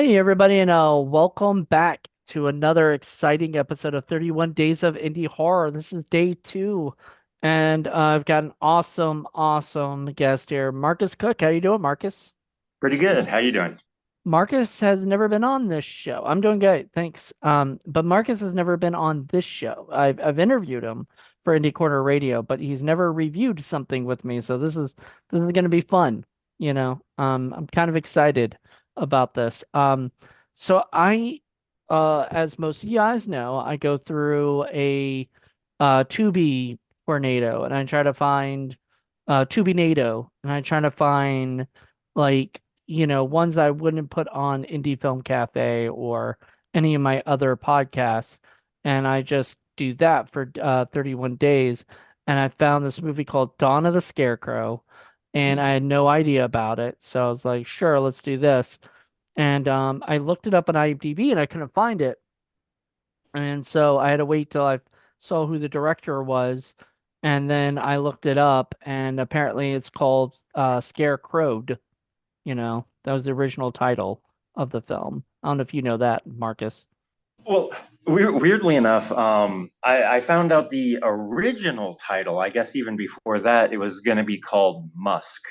Hey everybody, and welcome back to another exciting episode of 31 Days of Indie Horror. This is day two, and I've got an awesome guest here, Marcus Koch. How you doing, Marcus? Pretty good. How you doing? Marcus has never been on this show. I'm doing good, thanks. But Marcus has never been on this show. I've interviewed him for Indie Corner Radio, but he's never reviewed something with me. So this is going to be fun. I'm kind of excited about this. So as most of you guys know, I go through a Tubi tornado, and I try to find Tubi NATO, and I try to find like ones I wouldn't put on Indie Film Cafe or any of my other podcasts. And I just do that for 31 days. And I found this movie called Dawn of the Scarecrow, and I had no idea about it. So I was like, sure, let's do this. And I looked it up on IMDb and I couldn't find it. And so I had to wait till I saw who the director was. And then I looked it up, and apparently it's called Scarecrow. That was the original title of the film. I don't know if you know that, Marcus. Well, weirdly enough, I found out the original title. I guess even before that, it was going to be called Musk.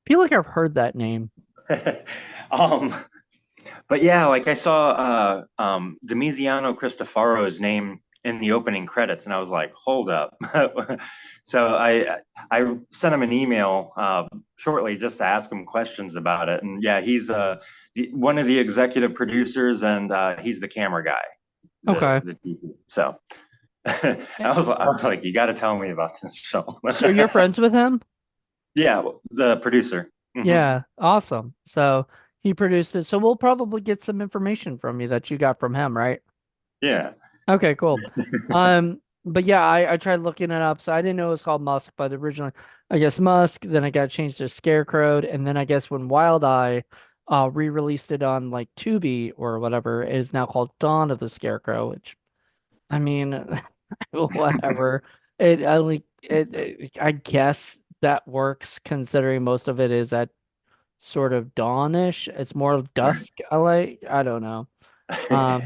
I feel like I've heard that name. um, but yeah, like I saw Demiziano Cristofaro's name in the opening credits, and I was like, hold up. So I sent him an email shortly just to ask him questions about it, and yeah, he's one of the executive producers, and he's the camera guy. Okay. The so Eh, I was like, you got to tell me about this film. So you're friends with him? Yeah, the producer. Yeah, awesome. So he produced it. So we'll probably get some information from you that you got from him, right? Yeah. Okay, cool. But yeah, I tried looking it up. So I didn't know it was called Musk, but originally I guess Musk, then I got changed to Scarecrow, and then I guess when Wild Eye re-released it on like Tubi or whatever, it is now called Dawn of the Scarecrow, which I mean whatever. I guess that works considering most of it is at sort of dawnish. It's more of dusk. I don't know. Um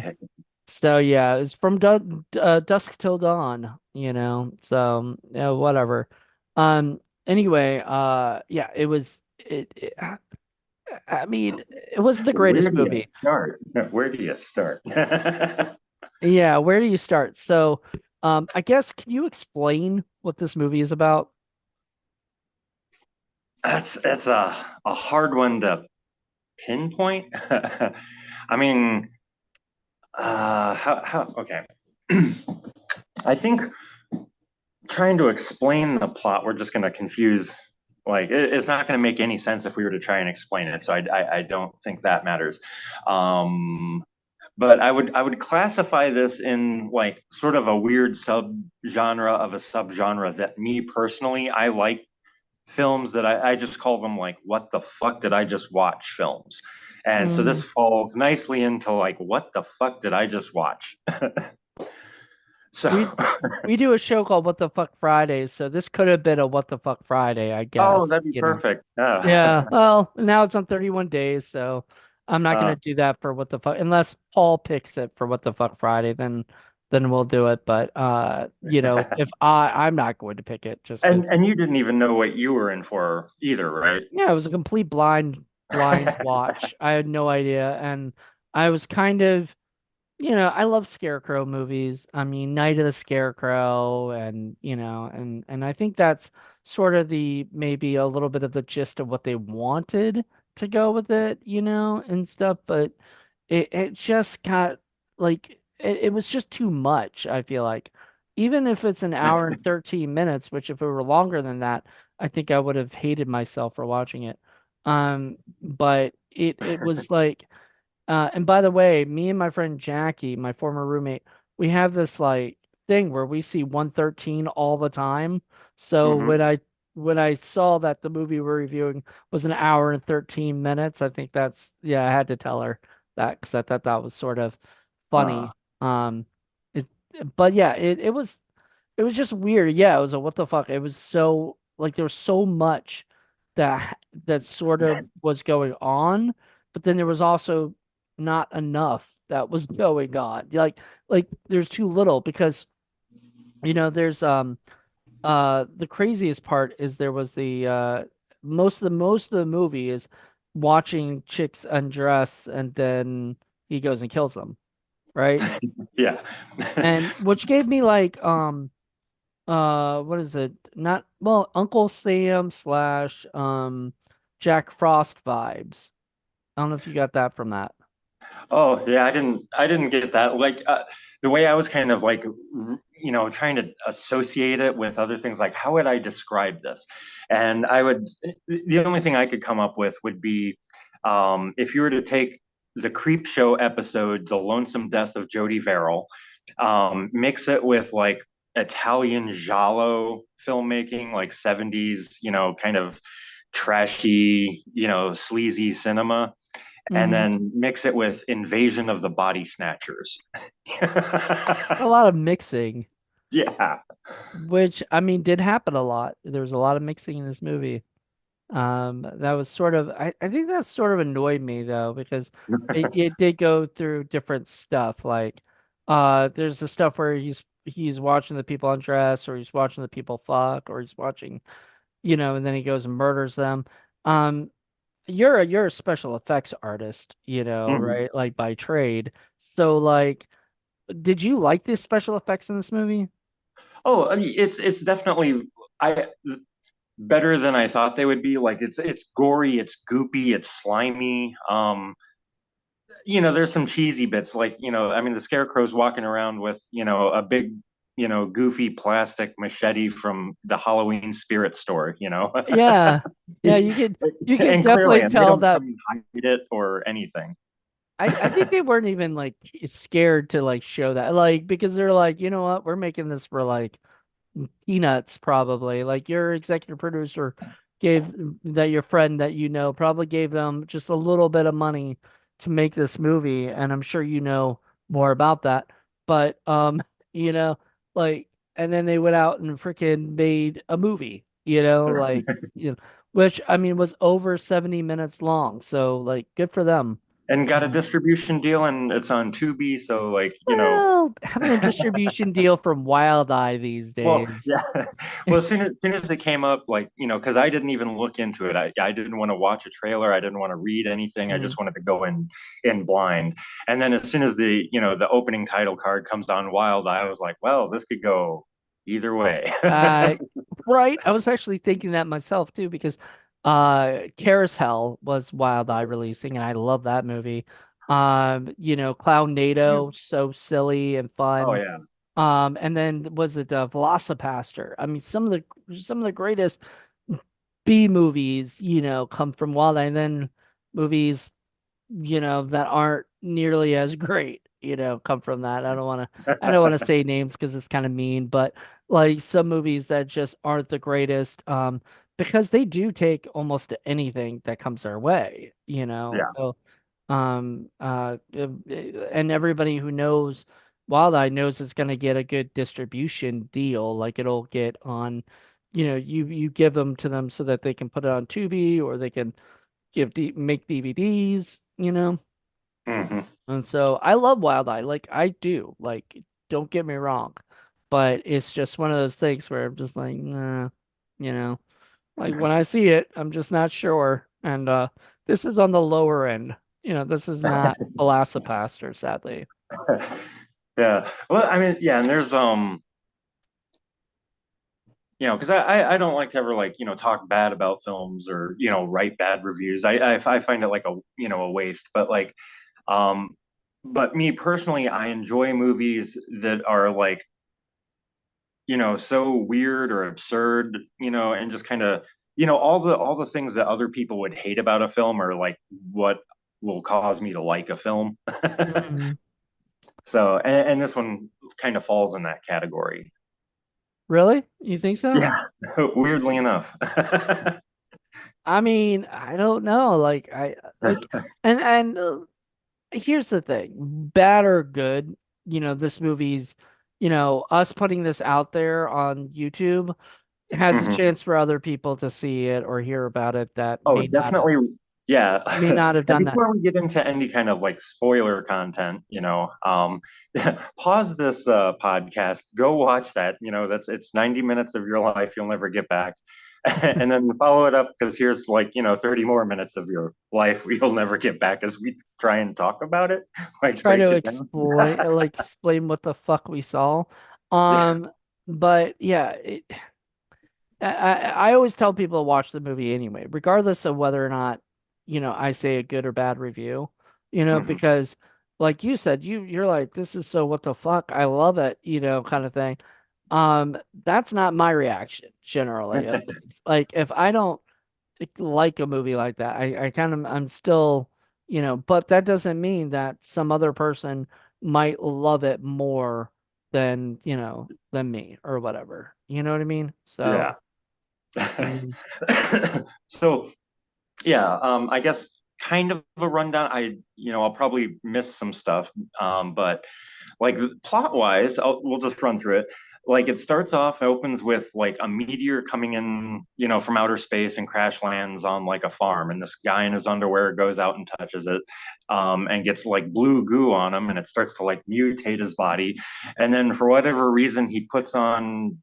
so yeah, it's from dusk till dawn, So yeah, whatever. Anyway, yeah, I mean, it wasn't the Where greatest do you movie. start? Where do you start? Yeah, where do you start? So, I guess can you explain what this movie is about? That's a hard one to pinpoint. I mean, how okay. I think trying to explain the plot, we're just going to confuse. Like, it's not going to make any sense if we were to try and explain it. So I don't think that matters. But I would classify this in like sort of a weird subgenre of a subgenre that me personally I like films that I just call them like what the fuck did I just watch films. And so this Mm, falls nicely into like what the fuck did I just watch? So we we do a show called What the Fuck Fridays, so this could have been a What the Fuck Friday, I oh, guess, that'd be perfect. Yeah, well, now it's on 31 days, so I'm not Uh, gonna do that for What the Fuck unless Paul picks it for What the Fuck Friday, then we'll do it. But if I'm not going to pick it just because and you didn't even know what you were in for either, right? yeah, it was a complete blind watch. I had no idea, and I was kind of I love Scarecrow movies. I mean, Night of the Scarecrow, and and I think that's sort of the maybe a little bit of the gist of what they wanted to go with it, and stuff. But it just got like it was just too much, I feel like. Even if it's an hour and 13 minutes, which if it were longer than that, I think I would have hated myself for watching it. But it was like and by the way, me and my friend Jackie, my former roommate, we have this like thing where we see 113 all the time. So Hmm. when I saw that the movie we're reviewing was an hour and 13 minutes, I think I had to tell her that because I thought that was sort of Uh, funny. Um it but yeah, it was just weird. Yeah, it was a what the fuck. It was so like there was so much that sort of was going on, but then there was also not enough that was going on. Like there's too little because there's the craziest part is there was the most of the movie is watching chicks undress and then he goes and kills them, right? Yeah. And which gave me like what is it? Not well, Uncle Sam slash Jack Frost vibes. I don't know if you got that from that. Oh yeah, I didn't get that. Like the way I was kind of like trying to associate it with other things, like how would I describe this? And the only thing I could come up with would be if you were to take the Creep Show episode, The Lonesome Death of Jody Verrill, mix it with like Italian giallo filmmaking, like 70s, kind of trashy, sleazy cinema, and Hmm. then mix it with Invasion of the Body Snatchers. A lot of mixing, Yeah. which I mean did happen a lot. There was a lot of mixing in this movie. That was sort of I think that sort of annoyed me though because it did go through different stuff. Like there's the stuff where he's watching the people undress or he's watching the people fuck or he's watching, and then he goes and murders them. Um you're a special effects artist, Mhm. right? Like by trade. So like did you like the special effects in this movie? Oh, I mean, it's definitely I better than I thought they would be. Like it's gory, it's goopy, it's slimy. There's some cheesy bits, like, I mean, the Scarecrow's walking around with, a big, goofy plastic machete from the Halloween spirit store. Yeah. Yeah, you could And clearly, definitely and they tell don't try that. and hide it or anything. I think they weren't even like scared to like show that. Like because they're like, you know what, we're making this for like peanuts probably. Like your executive producer gave that your friend that probably gave them just a little bit of money to make this movie, and I'm sure you know more about that. But you know, like and then they went out and freaking made a movie, like you know, which I mean was over 70 minutes long. So like good for them. And got a Um, distribution deal, and it's on Tubi, so like, well, having a distribution deal from Wild Eye these well, days. yeah. Well, as soon as it came up, like, because I didn't even look into it. I didn't want to watch a trailer. I didn't want to read anything. I Mhm. just wanted to go in blind. And then as soon as the opening title card comes on Wild, I was like, well, this could go either way. Uh, right. I was actually thinking that myself too because Carousel was Wild Eye releasing and I love that movie. Clown NATO, so silly and Oh fun. yeah. And then was it Velocipaster? I mean, some of the greatest B movies, come from Wild Eye, and then movies that aren't nearly as great, come from that. I don't want to say names because it's kind of mean, but like some movies that just aren't the greatest, because they do take almost anything that comes their way, Yeah. So, and everybody who knows Wild Eye knows it's going to get a good distribution deal. Like it'll get on, you give them to them so that they can put it on Tubi or they can make DVDs, Hmm. And so I love Wild Eye, like I do. Like, don't get me wrong, but it's just one of those things where I'm just like, nah, you know. Like when I see it, I'm just not sure. And this is on the lower end. This is not Velocipaster, sadly. Yeah. Well, I mean, yeah, and there's because I don't like to ever like talk bad about films or write bad reviews. I find it like a waste. But like um, but me personally, I enjoy movies that are like so weird or absurd, and just kind of all the things that other people would hate about a film are like what will cause me to like a film. Hmm. So and this one kind of falls in that category. Really? You think so? Yeah, weirdly enough. I mean, I don't know. Like I like and here's the thing, bad or good, this movie's, us putting this out there on YouTube. has a Mhm. chance for other people to see it or hear about it that Oh, definitely. Yeah. may not have And done that. before we get into any kind of like spoiler content, pause this podcast, go watch that. It's 90 minutes of your life you'll never get back. And then follow it up because here's like, 30 more minutes of your life you'll never get back as we try and talk about it, like Try break to it down. explain what the fuck we saw. Yeah. But yeah, I always tell people to watch the movie anyway, regardless of whether or not, I say a good or bad review, Mhm. because like you said, you're like, this is so what the fuck? I love it, kind of thing. That's not my reaction generally of things. Like if I don't like a movie like that, I kind of I'm still, but that doesn't mean that some other person might love it more than, than me or whatever. You know what I mean? So, Yeah. I mean, So yeah, I guess kind of a rundown. I'll probably miss some stuff, but like plot wise, we'll just run through it. Like it starts off, it opens with like a meteor coming in, from outer space and crash lands on like a farm, and this guy in his underwear goes out and touches it, and gets like blue goo on him, and it starts to like mutate his body, and then for whatever reason, he puts on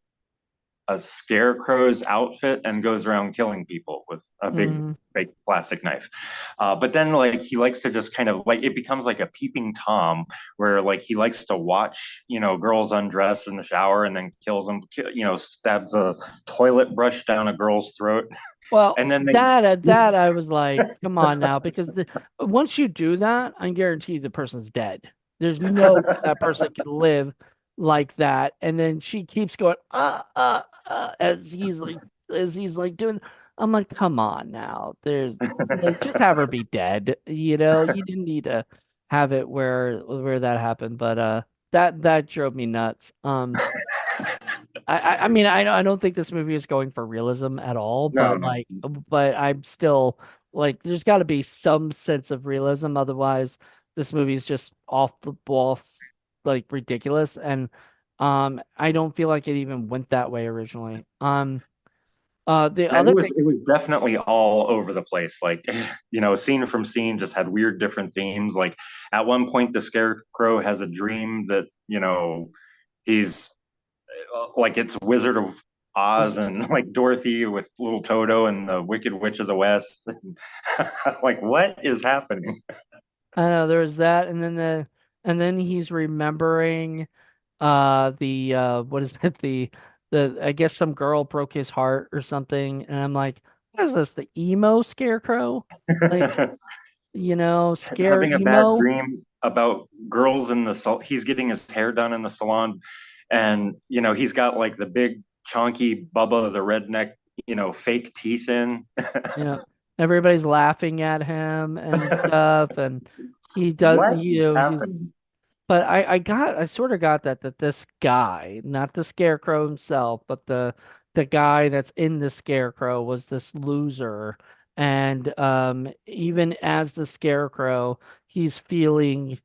a scarecrow's outfit and goes around killing people with a big mm, fake plastic knife. But then like he likes to just kind of like it becomes like a peeping tom where like he likes to watch, girls undress in the shower and then kills them, stabs a toilet brush down a girl's throat. well, And then they that I was like, come on now, because once you do that, I guarantee the person's dead. There's no way that person can live like that. And then she keeps going, as he's like doing. I'm like, come on now. There's like, just have her be dead. You didn't need to have it where that happened, but that drove me nuts. I mean, I don't think this movie is going for realism at all, no, but no. I'm still like, there's got to be some sense of realism, otherwise, this movie is just off the wall, like ridiculous, and I don't feel like it even went that way originally. The And it other was thing, it was definitely all over the place. Like, scene from scene just had weird different themes. Like at one point the scarecrow has a dream that, he's like it's Wizard of Oz and like Dorothy with little Toto and the Wicked Witch of the West. Like, what is happening? I don't know, there was that, and then he's remembering, the what is it, the I guess some girl broke his heart or something, and I'm like, what is this, the emo scarecrow? Like, scare Having a bad emo? dream about girls in the he's getting his hair done in the salon, and he's got like the big chonky Bubba the redneck, fake teeth in. You know, everybody's laughing at him and stuff, and he does, What is he's, happening? but I sort of got that this guy, not the scarecrow himself, but the guy that's in the scarecrow was this loser, and even as the scarecrow, he's feeling,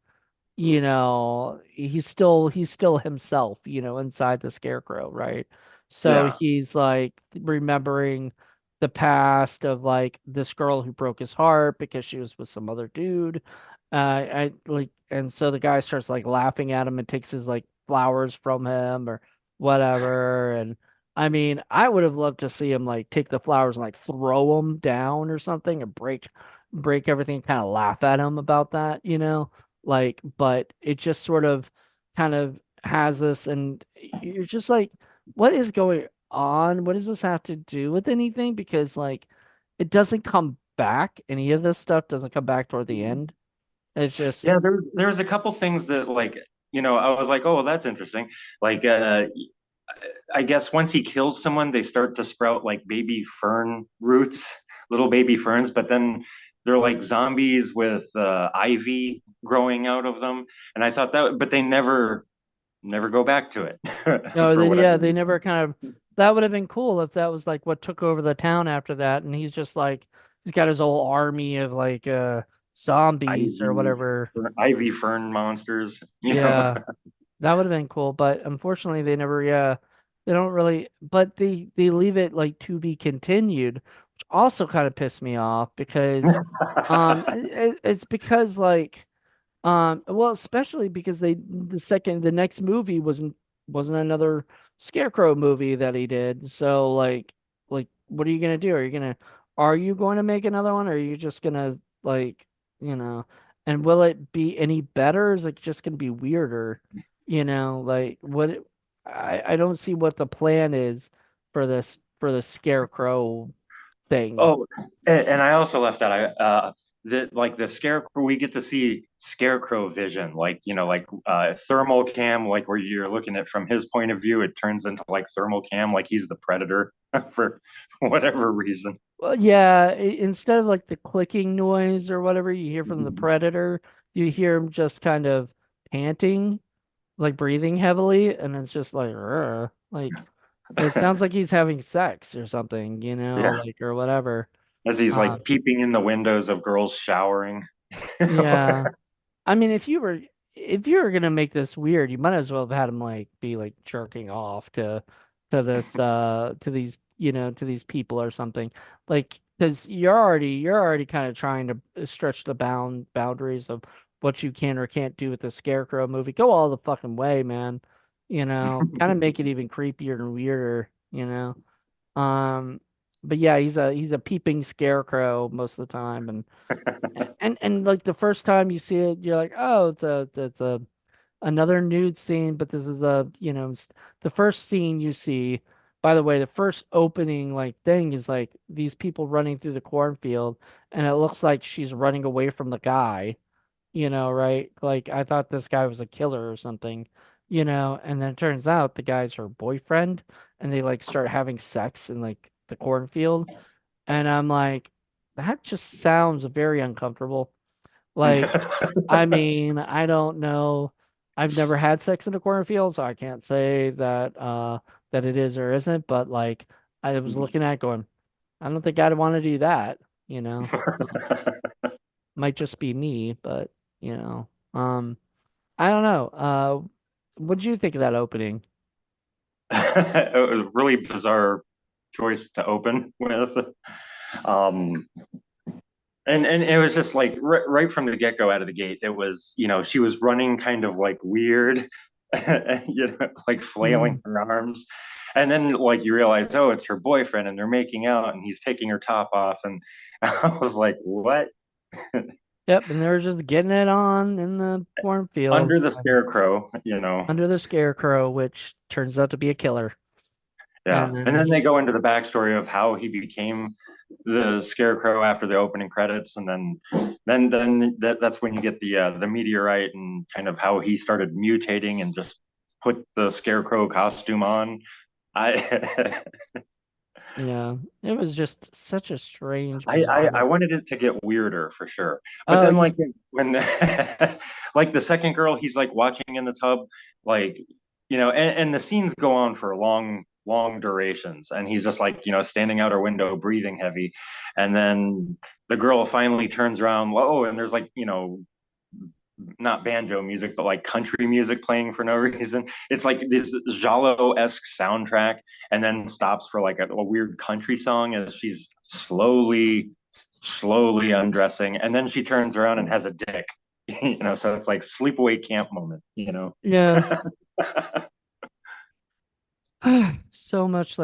he's still himself, inside the scarecrow, right? So Yeah, he's like remembering the past of like this girl who broke his heart because she was with some other dude. I like, and so the guy starts like laughing at him and takes his like flowers from him or whatever. And I mean, I would have loved to see him like take the flowers and like throw them down or something and break everything, kind of laugh at him about that, like, but it just sort of kind of has this, and you're just like, what is going on? What does this have to do with anything? Because like, it doesn't come back. Any of this stuff doesn't come back toward the end. It's just, yeah. There's a couple things that like, I was like, oh, well, that's interesting. Like, I guess once he kills someone, they start to sprout like baby fern roots, little baby ferns, but then they're like zombies with ivy growing out of them. And I thought that, but they never go back to it no, for they, whatever yeah, they never reason. kind of, that would have been cool if that was like what took over the town after that. And he's just like, he's got his whole army of like, zombies or Ivy, whatever. ivy fern monsters. Yeah. That would have been cool, but unfortunately they never, yeah. They don't really, but they leave it like to be continued, which also kind of pissed me off because it's because like well, especially because the next movie wasn't another Scarecrow movie that he did. So like what are you gonna do? Are you going to make another one or are you just gonna like, you know, and will it be any better? Is it just gonna be weirder? Like I don't see what the plan is for the Scarecrow thing. Oh, and I also left out the like the scarecrow. We get to see scarecrow vision, like like thermal cam, like where you're looking at from his point of view. It turns into like thermal cam, like he's the predator for whatever reason. Well, yeah, instead of like the clicking noise or whatever you hear from the predator, you hear him just kind of panting, like breathing heavily, and it's just like, "Rrr," like it sounds like he's having sex or something, Yeah, like or whatever. as he's Um, like peeping in the windows of girls showering. yeah. I mean, if you were gonna make this weird, you might as well have had him like be like jerking off to these to these people or something. Like because you're already kind of trying to stretch the boundaries of what you can or can't do with the Scarecrow movie. Go all the fucking way, man. Kind of make it even creepier and weirder, Um but yeah, he's a peeping scarecrow most of the time and like the first time you see it, you're like, oh, it's a another nude scene, but this is the first scene you see. By the way, the first opening like thing is like these people running through the cornfield, and it looks like she's running away from the guy, right? Like I thought this guy was a killer or something, and then it turns out the guy's her boyfriend, and they like start having sex in like the cornfield, and I'm like, that just sounds very uncomfortable. Like, I mean, I don't know. I've never had sex in a cornfield, so I can't say that it is or isn't, but like I was looking at it going, I don't think I'd want to do that, you know. Might just be me, but you know. I don't know. What did you think of that opening? It was a really bizarre choice to open with. Um, and it was just like right from the get go out of the gate, it was, she was running kind of like weird, like flailing Mm. her arms. And then like you realize, oh, it's her boyfriend and they're making out and he's taking her top off. And I was like, what? Yep, and they were just getting it on in the cornfield Under the and scarecrow. under the scarecrow, which turns out to be a killer. Yeah. And then And then they he go into the backstory of how he became the scarecrow after the opening credits. And then that's when you get the meteorite and kind of how he started mutating and just put the scarecrow costume on. I Yeah, it was just such a strange, I bizarre. wanted it to get weirder for sure. But Oh, then yeah, like when like the second girl, he's like watching in the tub, like and the scenes go on for long durations, and he's just like standing out her window, breathing heavy, and then the girl finally turns around, oh, and there's like not banjo music, but like country music playing for no reason. It's like this Jalo-esque soundtrack, and then stops for like a weird country song as she's slowly undressing, and then she turns around and has a dick. So it's like sleepaway camp moment. yeah. So much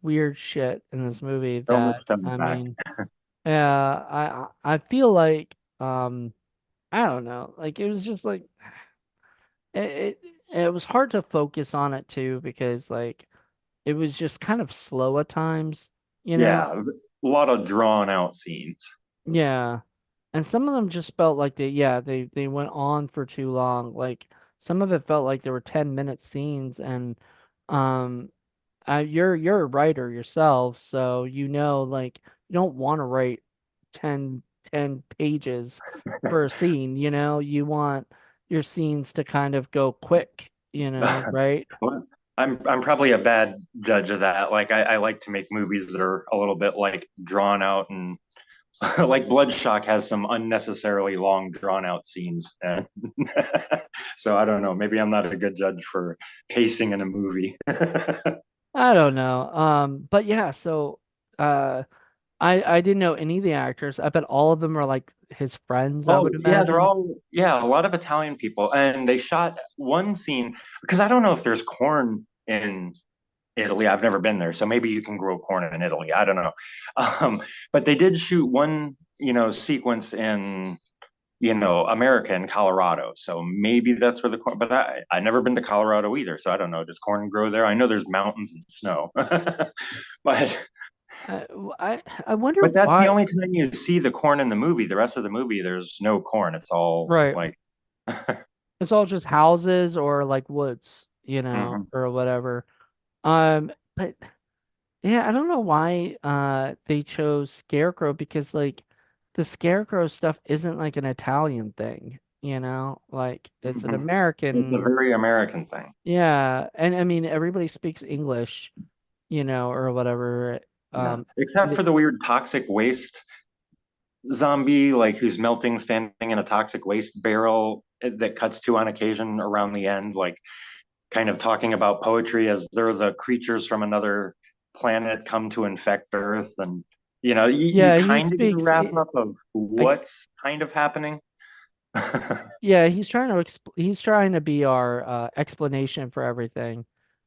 weird shit in this movie So that much to I unpack. mean, yeah, I feel like I don't know, like it was just like it it was hard to focus on it too because like it was just kind of slow at times, you know? Yeah, a lot of drawn out scenes. Yeah. And some of them just felt like they went on for too long. Like some of it felt like there were 10-minute scenes and um you're a writer yourself, so like you don't want to write 10 pages for a scene, you want your scenes to kind of go quick, right? Well, I'm probably a bad judge of that. Like I like to make movies that are a little bit like drawn out and like Bloodshot has some unnecessarily long drawn out scenes. And so I don't know. Maybe I'm not a good judge for pacing in a movie. I don't know. But yeah, so uh I didn't know any of the actors. I bet all of them are like his friends, I Oh, would yeah, they're imagine. all, yeah, a lot of Italian people. And they shot one scene because I don't know if there's corn in Italy. I've never been there, so maybe you can grow corn in Italy. I don't know. But they did shoot one, sequence in, America in Colorado. So maybe that's where the corn, but I never been to Colorado either. So I don't know. Does corn grow there? I know there's mountains and snow. But I I wonder but that's the why. only time you see the corn in the movie. The rest of the movie, there's no corn. It's all Right. like, It's all just houses or like woods, mhm. or whatever. But yeah, I don't know why they chose Scarecrow because like the Scarecrow stuff isn't like an Italian thing, Like it's an Mhm. It's a American. very American thing. Yeah, and I mean everybody speaks English, or whatever. Yeah. Um Except th- for the weird toxic waste zombie, like who's melting, standing in a toxic waste barrel that cuts to on occasion around the end, like kind of talking about poetry as they're the creatures from another planet come to infect Earth. And, you yeah, he kind of get a speaks wrap up of I what's kind of happening. yeah, he's trying to be our explanation for everything.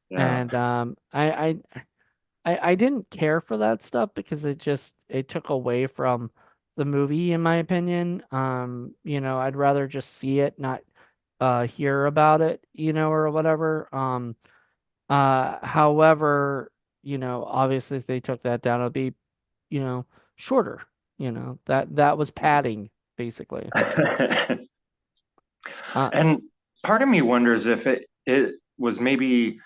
Yeah. And I didn't care for that stuff because it took away from the movie in my opinion. I'd rather just see it, not hear about it, or whatever. However, obviously if they took that down, it'd be, you know, shorter. That was padding basically. Uh And part of me wonders if it was maybe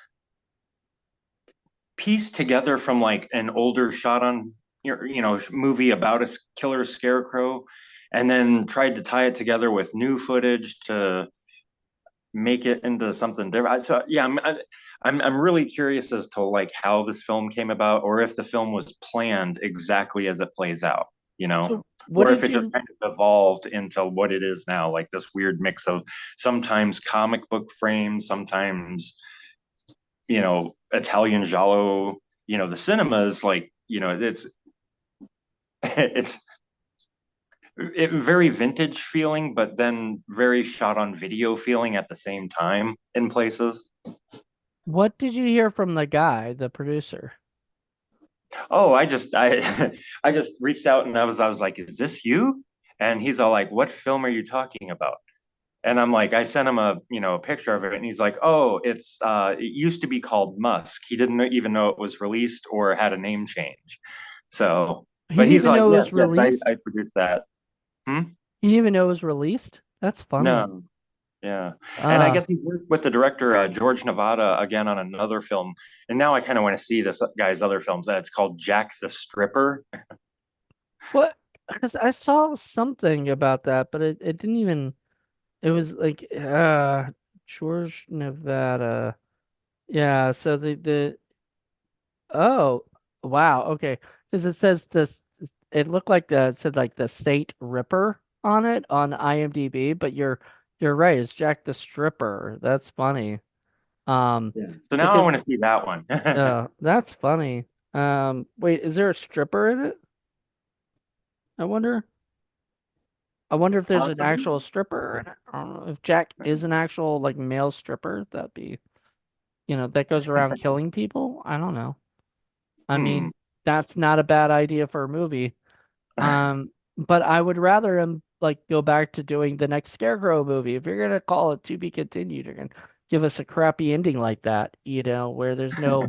pieced together from like an older shot on movie about a killer scarecrow, and then tried to tie it together with new footage to make it into something different. So yeah, I'm really curious as to like how this film came about, or if the film was planned exactly as it plays out, so what or if did it just you kind of evolved into what it is now, like this weird mix of sometimes comic book frames, sometimes Italian giallo. The cinema is like, it's very vintage feeling, but then very shot on video feeling at the same time in places. what did you hear from the guy, the producer? Oh, I just reached out and I was like, "Is this you?" And he's all like, "What film are you talking about?" And I'm like, I sent him a picture of it, and he's like, "Oh, it used to be called Musk." He didn't even know it was released or had a name change. So, He but didn't he's even like, know it was "Yes, yes, released. I produced that." Hmm? He didn't even know it was released. That's funny. No. Yeah. And I Uh, guess he's worked with the director, George Nevada, again on another film. And now I kind of want to see this guy's other films. It's called Jack the Stripper. what? Because I saw something about that, but it didn't even. It was like George Nevada. Yeah. So the oh wow, okay. Because it says this. It looked like it said like the Saint Ripper on it on IMDb, but you're right. It's Jack the Stripper. That's funny. Um, Yeah. So now I because want to see that one. that's funny. Wait, is there a stripper in it? I wonder. I wonder if there's an Possibly. actual stripper in it. I don't know if Jack is an actual like male stripper. That'd be, that goes around killing people. I don't know. I Hmm. mean, that's not a bad idea for a movie. But I would rather him like go back to doing the next Scarecrow movie. If you're gonna call it to be continued, you're gonna give us a crappy ending like that, where there's no,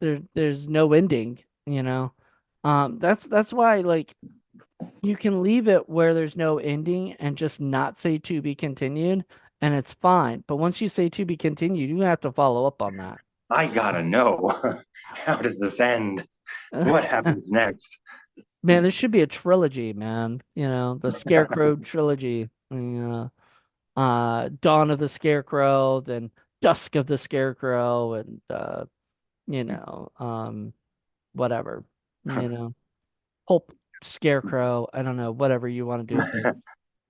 there's no ending, that's why like you can leave it where there's no ending and just not say to be continued, and it's fine. But once you say to be continued, you have to follow up on that. I gotta know. How does this end? What happens next? Man, there should be a trilogy, man. The Scarecrow trilogy. Dawn of the Scarecrow, then Dusk of the Scarecrow, and you know, um, whatever. You know, Pulp Scarecrow. I don't know, whatever you want to do with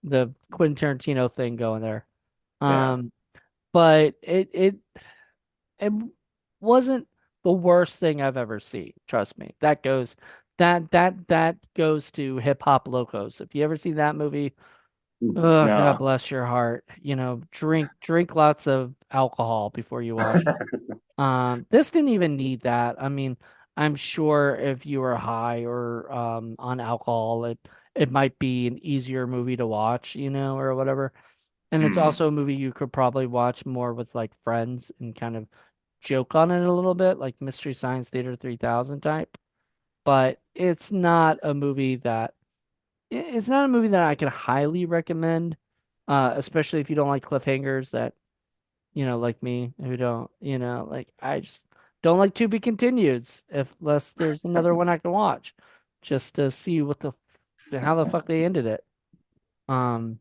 the Quentin Tarantino thing going there. Yeah. Um, but it wasn't. the worst thing I've ever seen. Trust me. That goes to Hip Hop Locos. If you ever see that movie, oh, God No. bless your heart. Drink lots of alcohol before you watch. This didn't even need that. I mean, I'm sure if you were high or on alcohol, it might be an easier movie to watch, or whatever. And it's Mm. also a movie you could probably watch more with like friends and kind of joke on it a little bit, like Mystery Science Theater 3000 type. But it's not a movie that I can highly recommend, especially if you don't like cliffhangers that, like me, who don't, like I just don't like to be continueds if unless there's another one I can watch just to see how the fuck they ended it. Um,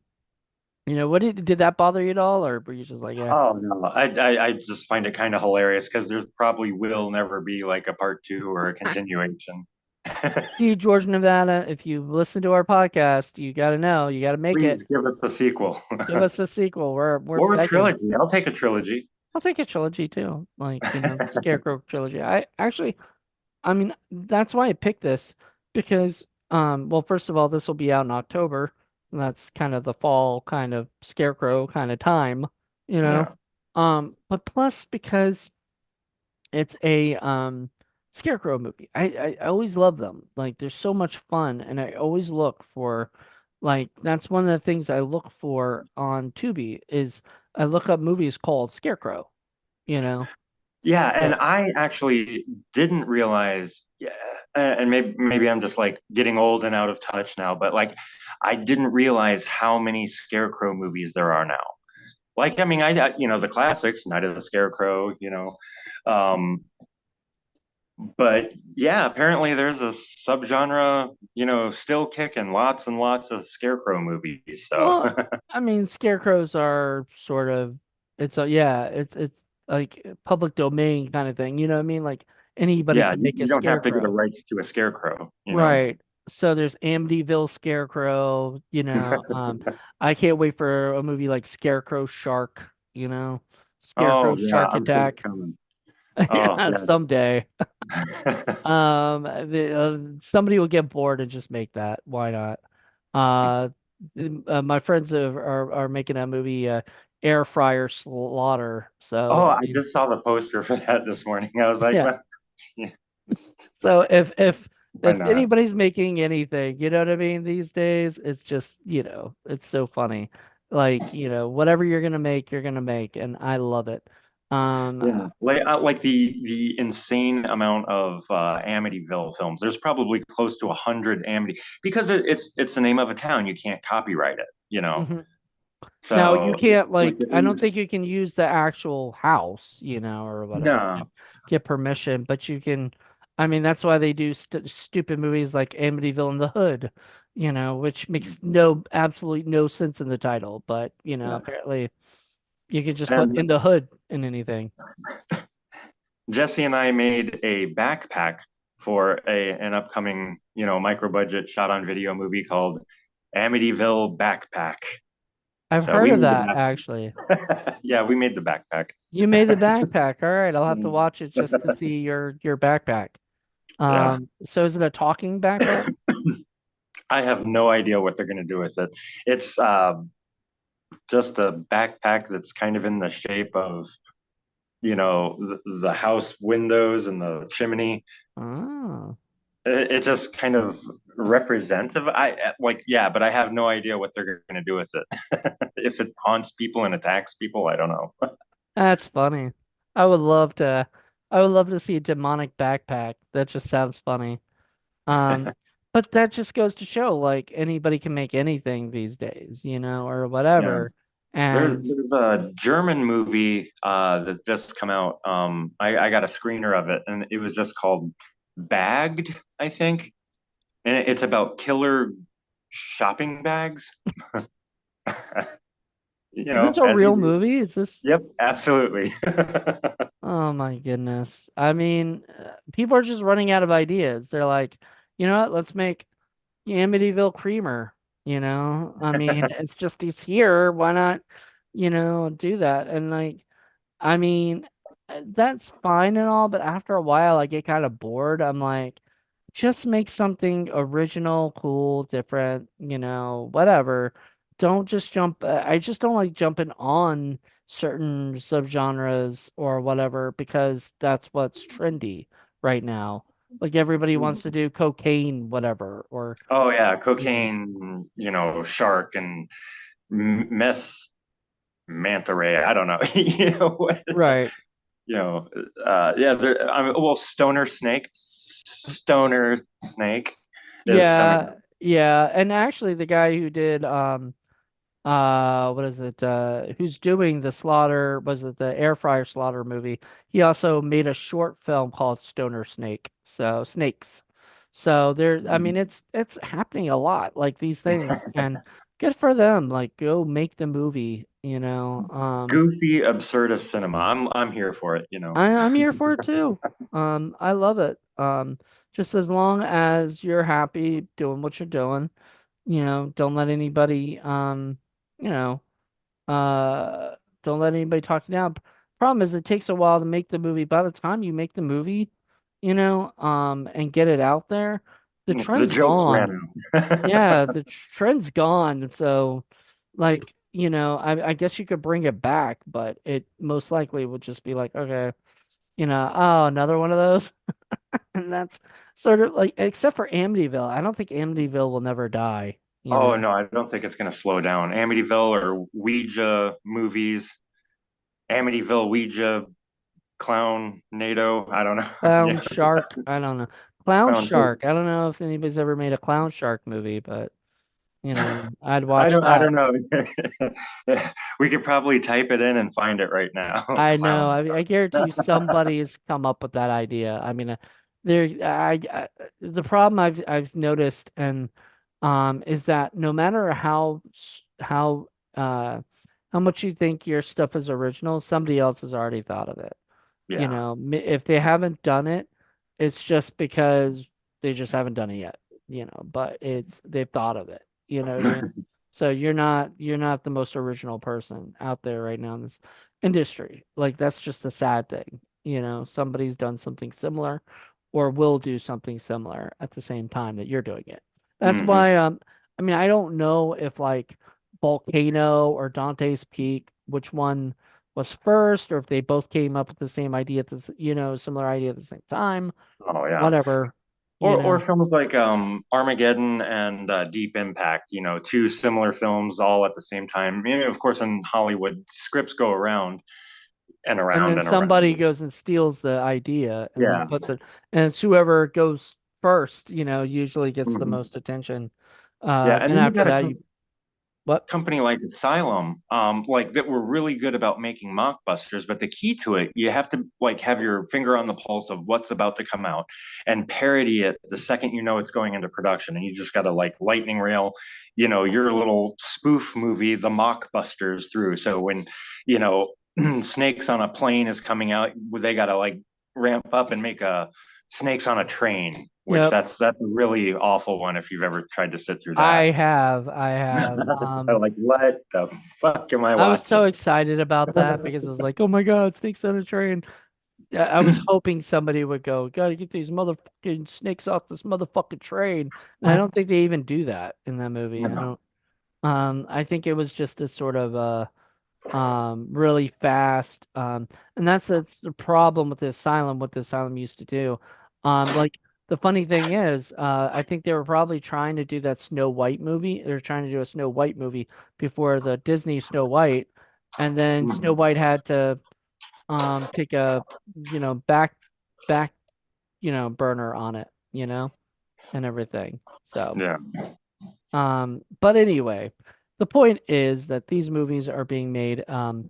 what did that bother you at all, or were you just like, yeah? Oh no, I just find it kind of hilarious because there probably will never be like a part two or a continuation. See, George Nevada, if you listen to our podcast, you got to know, you got to make it. Please give us a sequel Give us a sequel. We're or a begging. trilogy. I'll take a trilogy. I'll take a trilogy too, like Scarecrow trilogy. I mean, that's why I picked this because, well, first of all, this will be out in October. And that's kind of the fall kind of Scarecrow kind of time, you know. Yeah. But plus because it's a Scarecrow movie. I always love them. Like they're so much fun, and I always look for like that's one of the things I look for on Tubi is I look up movies called Scarecrow, you know. Yeah, and So, I actually didn't realize, yeah, and maybe I'm just like getting old and out of touch now, but like I didn't realize how many Scarecrow movies there are now. Like, I mean, the classics, Night of the Scarecrow, um, but yeah, apparently there's a subgenre, still kicking lots and lots of Scarecrow movies. So well, I mean, scarecrows are sort of it's like a public domain kind of thing. You know what I mean? Like anybody yeah, can you, make a you don't have to get a scarecrow. rights to a Scarecrow. Right. So there's Amityville Scarecrow, I can't wait for a movie like Scarecrow Shark, Oh Scarecrow yeah, Shark I'm sure it's Attack. coming. Oh Yeah, yeah. someday. Somebody will get bored and just make that. Why not? Uh, my friends are making a movie, Air Fryer Slaughter. So Oh, I I mean, just saw the poster for that this morning. I was like, yeah. well, yeah, So why if not? anybody's making anything, you know what I mean, these days, it's just, it's so funny. Like, whatever you're gonna make, you're gonna make, and I love it. Um, Yeah, like the insane amount of Amityville films. There's probably close to 100 Amity because it's the name of a town. You can't copyright it. mhm. Now you So can't like like at I don't least think you can use the actual house, or whatever. no. Get permission, but you can. I mean, that's why they do stupid movies like Amityville in the Hood, which makes absolutely no sense in the title, but Yeah. apparently you could just put And in the hood in anything. Jesse and I made a backpack for an upcoming, micro budget shot on video movie called Amityville Backpack. I've So heard we of made that the actually. back. Yeah, we made the backpack. You made the backpack. All right, I'll have to Mm. watch it just to see your backpack. Yeah, So is it a talking backpack? I have no idea what they're gonna do with it. It's just a backpack that's kind of in the shape of, the house windows and the chimney. Oh. It just kind of representative. I like, yeah, but I have no idea what they're gonna do with it. If it haunts people and attacks people, I don't know. That's funny. I would love to I would love to see a demonic backpack. That just sounds funny. Um, but that just goes to show like anybody can make anything these days, or Yeah. whatever. There's And there's a German movie that's just come out. I got a screener of it, and it was just called Bagged, I think, and it's about killer shopping bags. is this a As you real do. movie? Is this Yep, absolutely. Oh my goodness. I mean, people are just running out of ideas. They're like, you know what? Let's make Amityville Creamer, I mean, it's here. Why not, do that? And like I mean, That's fine and all, but after a while, I get kind of bored. I'm like, just make something original, cool, different, whatever. Don't just jump. I just don't like jumping on certain subgenres or whatever because that's what's trendy right now. Like everybody wants to do cocaine, whatever, or, Oh yeah, you know, cocaine, shark and meth manta ray. I don't know. What? right. You know, yeah. Well, stoner snake is coming Yeah, yeah. And actually, the guy who did what is it who's doing the slaughter, was it the air fryer slaughter movie, he also made a short film called Stoner Snakes. So there, I up. mean, it's happening a lot, like these things, and good for them, like go make the movie, Goofy, absurdist cinema. I'm here for it. I'm here for it too. I love it. Just as long as you're happy doing what you're doing, don't let anybody you know Uh, don't let anybody talk you down. Problem is, it takes a while to make the movie. By the time you make the movie, and get it out there, the The trend's jokes gone. ran out. Yeah, the trend's gone. So, like, I guess you could bring it back, but it most likely would just be like, okay, oh, another one of those. And that's sort of like, except for Amityville. I don't think Amityville will never die, Oh no, I don't think it's gonna slow down. Amityville or Ouija movies. Amityville, Ouija, Clown, NATO. I don't know. Clown Yeah, Shark. I don't know. Clown Clown. Shark. I don't know if anybody's ever made a Clown Shark movie, but I'd I watch don't. I that. don't know. We could probably type it in and find it right now. I know. Clown. I guarantee you somebody has come up with that idea. I mean, the problem I've noticed and is that no matter how much you think your stuff is original, somebody else has already thought of it. Yeah. If they haven't done it, it's just because they just haven't done it yet, but they've thought of it. You know what I mean? So you're not the most original person out there right now in this industry. Like that's just a sad thing. Somebody's done something similar or will do something similar at the same time that you're doing it. That's Hmm. why I mean I don't know if like Volcano or Dante's Peak, which one was first, or if they both came up with the same idea at this, similar idea at the same time, Oh yeah. whatever, you Or know. films like Armageddon and Deep Impact. Two similar films all at the same time. Of course, in Hollywood, scripts go around and And around then and around. somebody goes and steals the idea and then Yeah. puts it, and it's whoever goes first, usually gets the Hmm. most attention. Yeah, and Then then you after got a that, what? company like Asylum, like that were really good about making mockbusters, but the key to it, you have to like have your finger on the pulse of what's about to come out and parody it the second you know it's going into production. And you just gotta like lightning rail, your little spoof movie, the mockbusters through. So when, you know, Snakes on a Plane is coming out, they gotta like ramp up and make a Snakes on a Train, which Yep. that's a really awful one if you've ever tried to sit through that. I have. I'm like, what the fuck am I I was so watching? excited about that because I was like, oh my God, snakes on a train. Yeah, I was hoping somebody would go, gotta get these motherfucking snakes off this motherfucking train. And I don't think they even do that in that movie. I don't, I think it was just a sort of, really fast, and that's the problem with the Asylum, what the Asylum used to do. Like the funny thing is, I think they were probably trying to do that Snow White movie. They're trying to do a Snow White movie before the Disney Snow White, and then Snow White had to take a back burner on it, and everything. So Yeah. but anyway, the point is that these movies are being made kind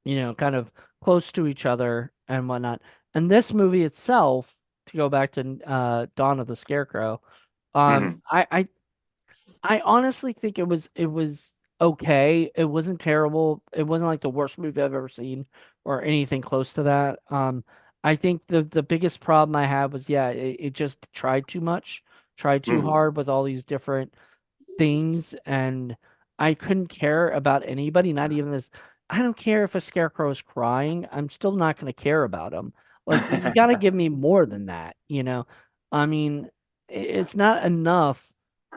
of close to each other and whatnot. And this movie itself, to go back to Dawn of the Scarecrow, um Hmm. I I I honestly think it was okay. It wasn't terrible. It wasn't like the worst movie I've ever seen or anything close to that. I think the biggest problem I had was, yeah, it just tried too much, tried too Hmm. hard with all these different things, and I couldn't care about anybody, not even this. I don't care if a scarecrow is crying. I'm still not going to care about him. Like you got to give me more than that, you know? I mean, it's not enough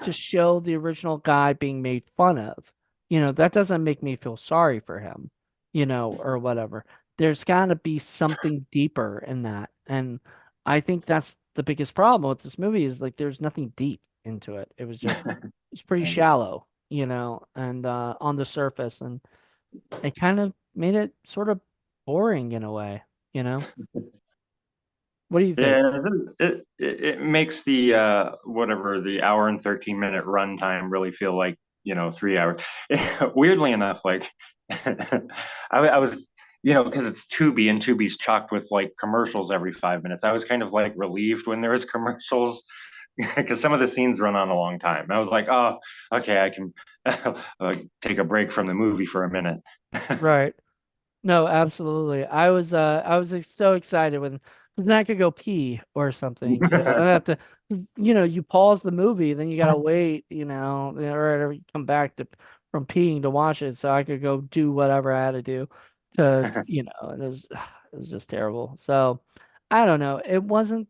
to show the original guy being made fun of. You know, that doesn't make me feel sorry for him, you know, or whatever. There's got to be something deeper in that. And I think that's the biggest problem with this movie is like there's nothing deep into it. It's pretty shallow, you know, and on the surface, and it kind of made it sort of boring in a way, you know? What do you think? Yeah, it makes the whatever the hour and 13-minute runtime really feel like, 3 hours. Weirdly enough, like I was, because it's Tubi and Tubi's chocked with like commercials every 5 minutes. I was kind of like relieved when there was commercials because some of the scenes run on a long time. I was like, oh, okay, I can take a break from the movie for a minute. Right. No, absolutely. I was so excited when because then I could go pee or something, you know. I don't have to, 'cause, you know, you pause the movie, then you gotta wait, or you come back to from peeing to watch it, so I could go do whatever I had to do to, and it was just terrible. So I don't know. It wasn't.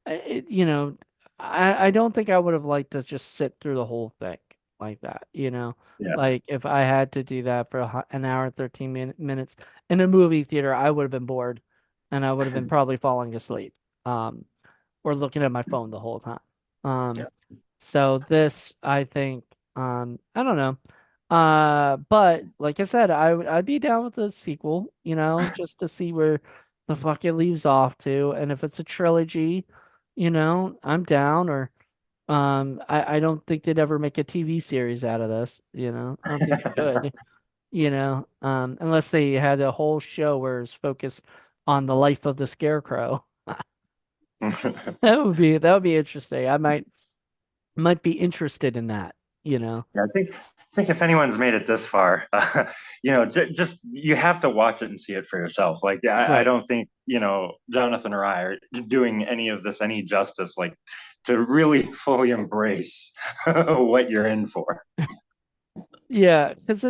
It, you know, I don't think I would have liked to just sit through the whole thing like that, you know? Yeah. Like if I had to do that for an hour and 13 minutes in a movie theater, I would have been bored and I would have been probably falling asleep um or looking at my phone the whole time. Um Yeah. so this I think I don't know. But like I said, I'd be down with the sequel, you know, just to see where the fuck it leaves off to. And if it's a trilogy, I'm down or I don't think they'd ever make a TV series out of this, you know. I don't think you could, unless they had a whole show where it's focused on the life of the Scarecrow. That would be interesting. I might be interested in that, you know. Yeah, I think if anyone's made it this far, just you have to watch it and see it for yourself. Like, yeah, I Right. don't think Jonathan or I are doing any of this any justice. Like, to really fully embrace what you're in for. Yeah, because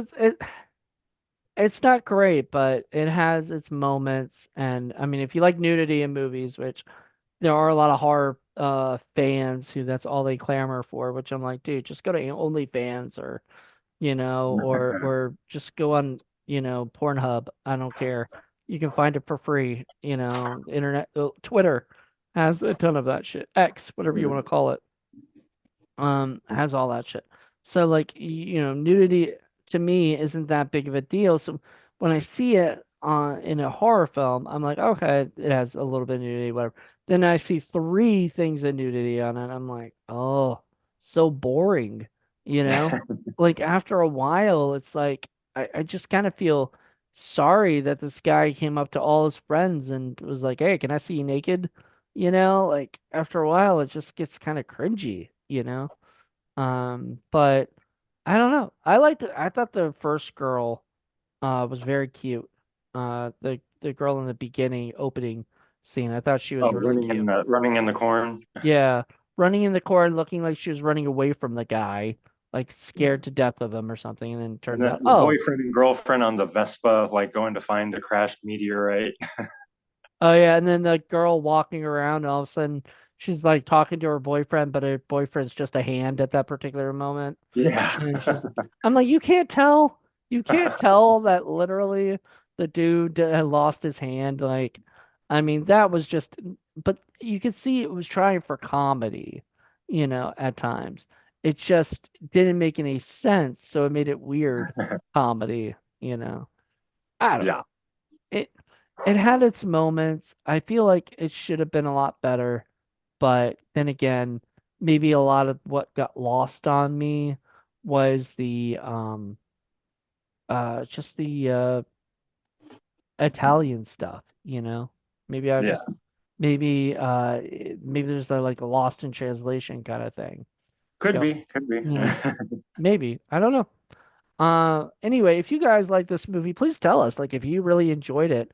it's not great, but it has its moments. And I mean, if you like nudity in movies, which there are a lot of horror fans who that's all they clamor for, which I'm like, dude, just go to OnlyFans or or just go on, Pornhub. I don't care. You can find it for free, internet, Twitter has a ton of that shit. X, whatever you want to call it, has all that shit. So like, nudity to me isn't that big of a deal. So when I see it in a horror film, I'm like, okay, it has a little bit of nudity, whatever. Then I see three things of nudity on it. I'm like, oh, so boring, you know? Like after a while, it's like I just kind of feel sorry that this guy came up to all his friends and was like, hey, can I see you naked? Like after a while, it just gets kind of cringy, you know? But I don't know. I thought the first girl was very cute. The girl in the beginning opening scene. I thought she was Oh, really cute. running in the corn. Yeah, running in the corn looking like she was running away from the guy, like scared to death of him or something, and then it And turns out, the oh, boyfriend and girlfriend on the Vespa, like going to find the crashed meteorite. oh yeah, and then the girl walking around, and all of a sudden she's like talking to her boyfriend, but her boyfriend's just a hand at that particular moment. Yeah. And I'm like, you can't tell that literally the dude had lost his hand. Like, I mean, that was just, but you could see it was trying for comedy, at times. It just didn't make any sense. So it made it weird comedy, you know. I don't Yeah. know. It, it had its moments. I feel like it should have been a lot better, but then again, maybe a lot of what got lost on me was the just the Italian stuff, you know. Maybe I Yeah. just maybe there's like a lost in translation kind of thing Could going. be. Could be. Yeah, maybe. I don't know. Anyway, if you guys like this movie, please tell us. Like, if you really enjoyed it.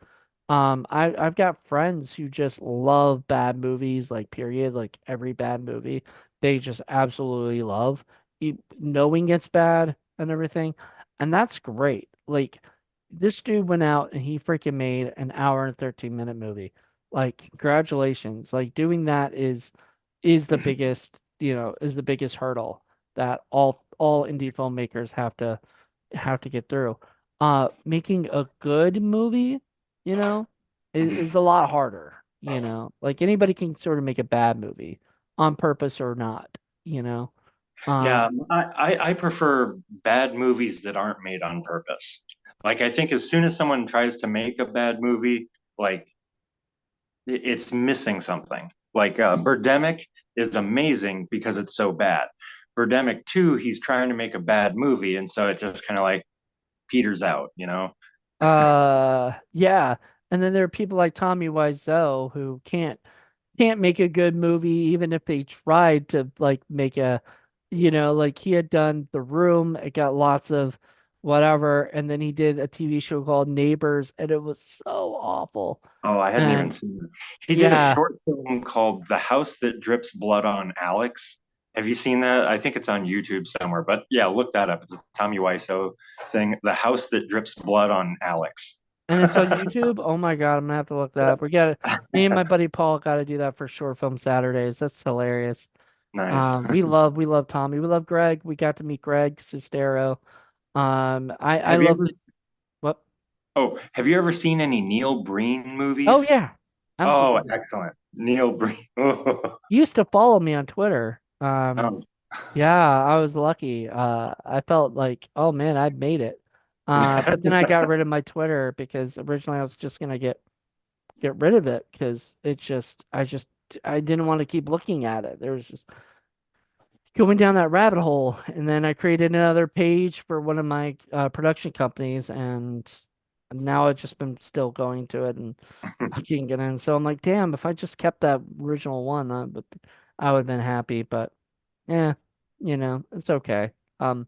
I've got friends who just love bad movies, like period, like every bad movie, they just absolutely love, knowing it's bad and everything, and that's great. like this dude went out and he freaking made an hour and 13-minute movie. Like, congratulations. Like, doing that is the biggest, is the biggest hurdle that all indie filmmakers have to get through. Making a good movie, you know, is a lot harder, Like, anybody can sort of make a bad movie on purpose or not, you know. Yeah, Um, I prefer bad movies that aren't made on purpose. Like I think as soon as someone tries to make a bad movie, like it's missing something. Like Birdemic is amazing because it's so bad. Birdemic 2, he's trying to make a bad movie, and so it just kind of like peters out, you know? yeah. And then there are people like Tommy Wiseau who can't make a good movie even if they tried to like make like he had done The Room, it got lots of whatever, and then he did a TV show called Neighbors and it was so awful. Oh, I hadn't even And seen it. He did a yeah, short film called The House That Drips Blood on Alex. Have you seen that? I think it's on YouTube somewhere, but yeah, look that up. It's a Tommy Wiseau thing. The House That Drips Blood on Alex. and it's on YouTube. Oh my God, I'm gonna have to look that up. Me and my buddy Paul gotta do that for Short Film Saturdays. That's hilarious. Nice. We love Tommy. We love Greg. We got to meet Greg Sestero. I Have you love ever what? have you ever seen any Neil Breen Oh movies? yeah, Oh, absolutely. excellent. Neil Breen. He used to follow me on Twitter. Oh. Yeah, I was lucky. I felt like, oh man, I'd made it. But then I got rid of my Twitter because originally I was just gonna get rid of it because I didn't want to keep looking at it. There was just going down that rabbit hole. And then I created another page for one of my production companies, and now I've just been still going to it and looking at it. And so I'm like, damn, if I just kept that original one, I would have been happy. But yeah, it's okay. Um,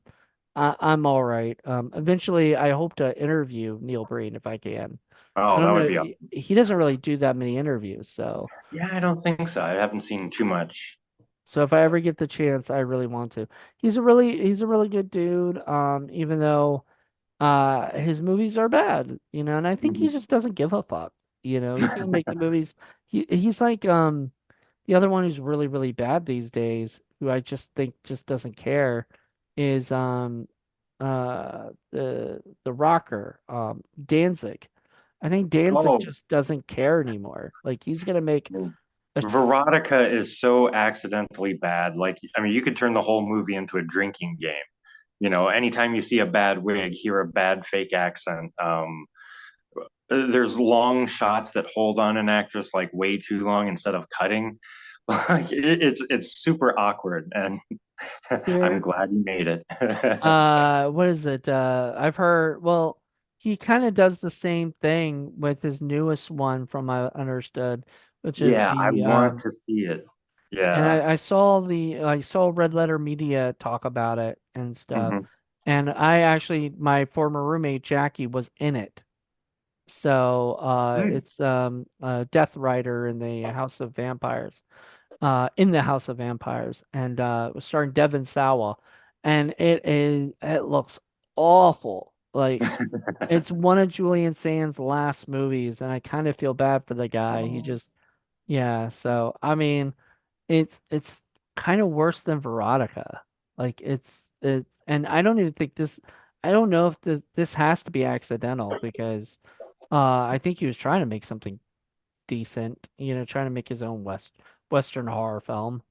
I'm all right. Eventually, I hope to interview Neil Breen if I can. I Oh, don't that would know. be He doesn't really do that many interviews, so. yeah, I don't think so. I haven't seen too much. So if I ever get the chance, I really want to. He's a really good dude. Even though his movies are bad, and I think he Mhm. just doesn't give a fuck. He's gonna make the movies. He's like the other one who's really, really bad these days, who I just think just doesn't care, is the rocker, Danzig. I think Danzig Oh, just doesn't care anymore. Like he's gonna make a Veronica is so accidentally bad. Like, I mean, you could turn the whole movie into a drinking game. You know, anytime you see a bad wig, hear a bad fake accent. There's long shots that hold on an actress like way too long instead of cutting. Like, it's super awkward, and I'm here. glad you made it. What is it? I've heard, well, he kind of does the same thing with his newest one from I understood, which is Yeah, I want to see it. and Yeah. I saw Red Letter Media talk about it and stuff. Hmm. And my former roommate Jackie was in it. So, it's Death Rider in the House of Vampires, and it was starring Devon Sawa, and it looks awful. Like it's one of Julian Sand's last movies, and I kind of feel bad for the guy. He Oh. just yeah. So I mean, it's kind of worse than Veronica. Like and I don't even think this. I don't know if this has to be accidental because I think he was trying to make something decent, trying to make his own Western horror film.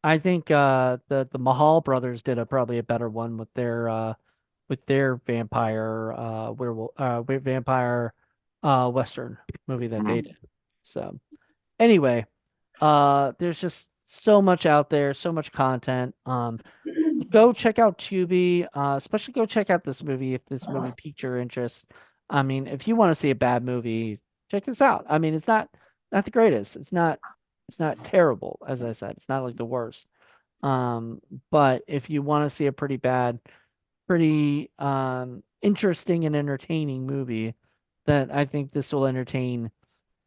I think the Mahal brothers did probably a better one with their vampire vampire Western movie that they Mhm. did. So anyway, there's just so much out there, so much content. Go check out Tubi. Especially go check out this movie if this movie piqued your interest. I mean, if you want to see a bad movie, check this out. I mean, it's not the greatest. It's not terrible, as I said. It's not like the worst. Um, but if you want to see a pretty interesting and entertaining movie, that I think this will entertain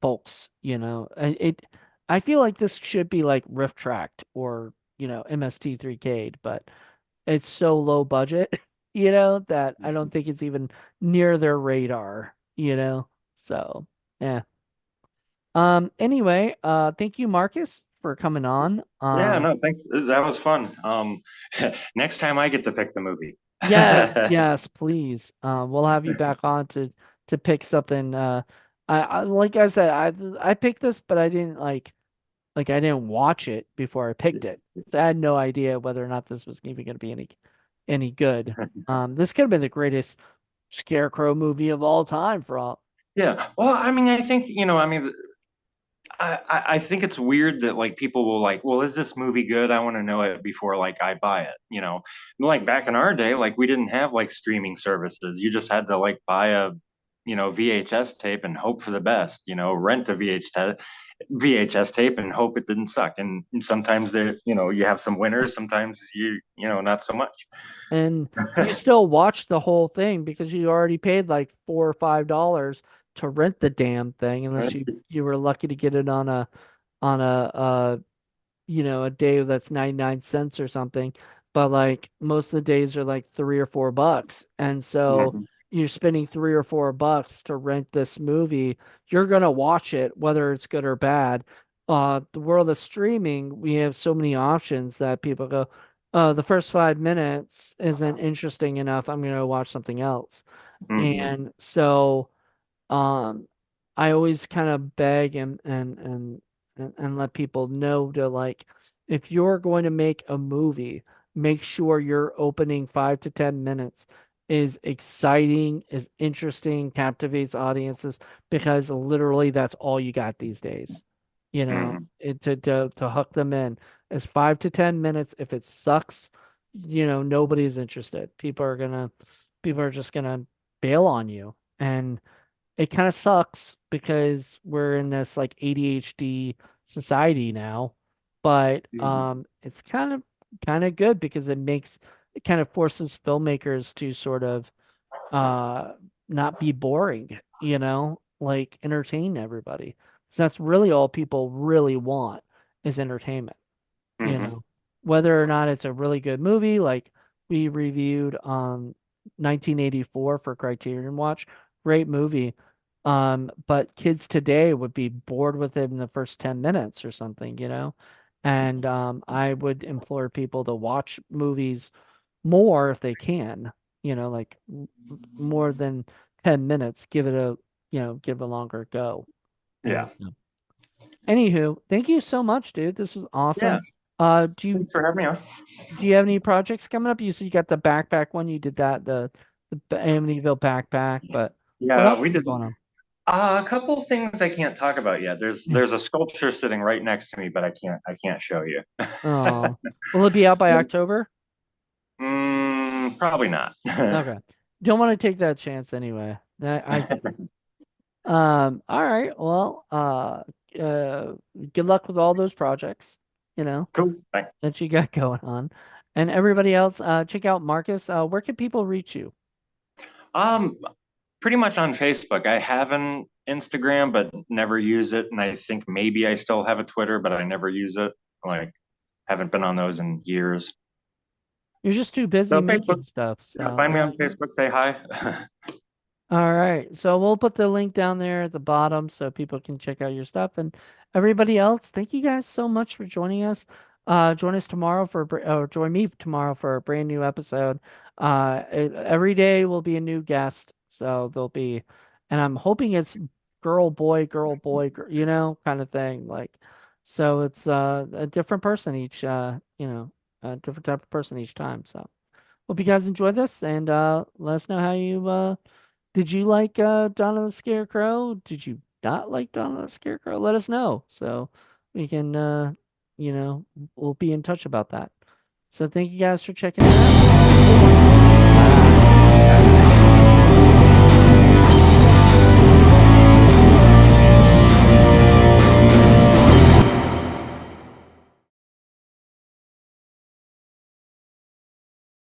folks. I feel like this should be like Riff Tracked or MST3K, but it's so low budget, that I don't think it's even near their radar. So, yeah. Anyway, thank you, Marcus, for coming on. Yeah, no, thanks. That was fun. Next time I get to pick the movie. Yes, yes, please. We'll have you back on to pick something. I like I said, I picked this, but I didn't I didn't watch it before I picked it. So I had no idea whether or not this was even going to be any good. This could have been the greatest Scarecrow movie of all time for all. Yeah. Well, I mean, I think, I mean, I think it's weird that like people will like, well, is this movie good? I want to know it before like I buy it, Like back in our day, like we didn't have like streaming services. You just had to like buy a, VHS tape and hope for the best, rent a VHS tape and hope it didn't suck. And sometimes there, you have some winners, sometimes not so much. And you still watch the whole thing because you already paid like $4 or $5 to rent the damn thing, unless you were lucky to get it on a day that's 99 cents or something. But like most of the days are like $3 or $4. And so Mhm, you're spending $3 or $4 to rent this movie. You're gonna watch it, whether it's good or bad. The world of streaming, we have so many options that people go, the first 5 minutes isn't interesting enough. I'm gonna watch something else. mhm, And so um, I always kind of beg and let people know to like, if you're going to make a movie, make sure your opening 5 to 10 minutes is exciting, is interesting, captivates audiences, because literally that's all you got these days. mhm. To hook them in is 5 to 10 minutes. If it sucks, nobody's interested. People are just gonna bail on you. And it kind of sucks because we're in this like ADHD society now, but it's kind of good because it kind of forces filmmakers to sort of uh not be boring, like entertain everybody. 'Cause that's really all people really want is entertainment you Mhm. know, whether or not it's a really good movie, like we reviewed 1984 for Criterion Watch, great movie. But kids today would be bored with it in the first 10 minutes or something. And I would implore people to watch movies more if they can, like more than 10 minutes, give it a longer go. And Yeah. anywho, thank you so much, dude. This was Yeah. awesome. Uh, do you Thanks for having me on. do you have any projects coming up? You said you got the backpack one. You did that, the Amityville backpack, but what Yeah, else we is did going on? a couple things I can't talk about yet. There's a sculpture sitting right next to me, but I can't show you. Oh, will it be out by October? Probably not. Okay. Don't want to take that chance anyway. I get it. All right. Well, good luck with all those projects, you know, Cool. Thanks. that you got going on. And everybody else, check out Marcus. Where can people reach you? Um, Pretty much on Facebook. I have an Instagram, but never use it, and I think maybe I still have a Twitter, but I never use it. Like, haven't been on those in years. You're just too busy So Facebook, making stuff. yeah, So find me yeah. on Facebook. Say hi. All right. So we'll put the link down there at the bottom so people can check out your stuff. And everybody else, thank you guys so much for joining us. Join us tomorrow or join me tomorrow for a brand new episode. Every day will be a new guest. So there'll be, and I'm hoping it's girl, boy, kind of thing. So it's a different person a different type of person each time. So hope you guys enjoy this and let us know how you did you like Donna the Scarecrow? Did you not like Donna the Scarecrow? Let us know so we can you know, we'll be in touch about that. So thank you guys for checking it out. Have a good one. Bye.